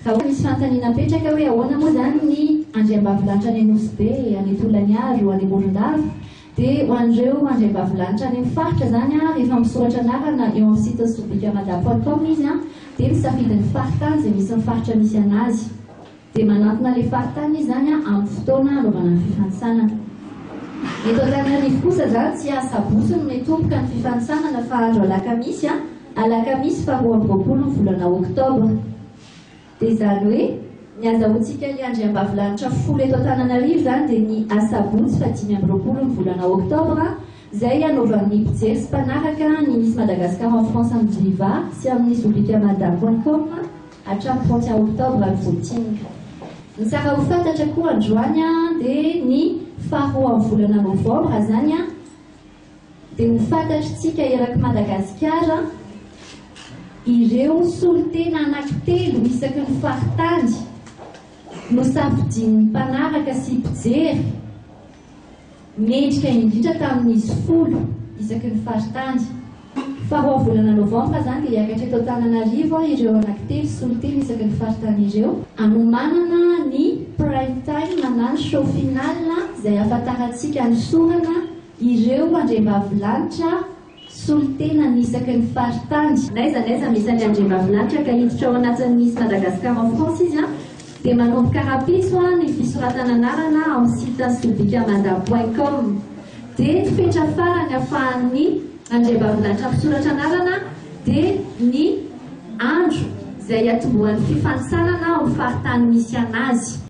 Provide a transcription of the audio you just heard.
Raha misy fanontaniana petraka hoe ahoana moa zany ny andriambavilanitra any Nosy Be, any Tolaniaro, any Morondava, dia ho an'ireo andriambavilanitra any amin'ny faritra zany a, rehefa misoratra anarana eo amin'ny site sobikamadà.com izy a, dia misafidy ny faritany izay misy ny faritra misy anazy. Dia manantona ilay faritany izy zany a amin'ny fotoana anaovana ny fifanitsanana. Eto Antananarivo kosa zany tsy asabotsy no mitomboka ny fifanitsanana fa andro alakamisy a, alakamisy faharoa amby roapolo ny volana Oktobra. Dia izany hoe ny azahoantsika ny andriambavilanitra folo eto Antananarivo zany dia ny asabotsy fa 5 amby roapolo ny volana Oktobra, izay anaovan'ny mpijery sy mpanaraka ny Miss Madagascar en France amin'ny Viva sy amin'ny sobikamadà.com hatramin'ny 31 Oktobra ny voatinga. Ny tsara ho fantatra koa androany a dia ny faharoa amin'ny volana Novambra zany a, dia ho fantatritsika eraky Madagasikara ireo solitena anankitelo isaky ny faritany no safidian'ny mpanaraka sy mpijery mendrika indrindra tamin'izy folo isaky ny faritany. Faharoa amin'ny volana Novambra zany dia hiakatra eto Antananarivo ireo anankitelo solitena isaky ny faritany ireo, anomanana ny prime time manano show final izay ahafantarantsika ny sorana ireo andriambavilanitra solitena ny isaky ny faritany. Naiza misy ny andriambavilanitra ka hiditra ao anatin'ny Miss Madagascar en France izy a, dia manomboka rapiso ny fisoratana anarana amin'ny site sobikamadà.com. Dia fetra farany ahafahan'ny andriambavilanitra misoratra anarana dia ny andro izay atombohan'ny fifanitsanana amin'ny faritany misy anazy.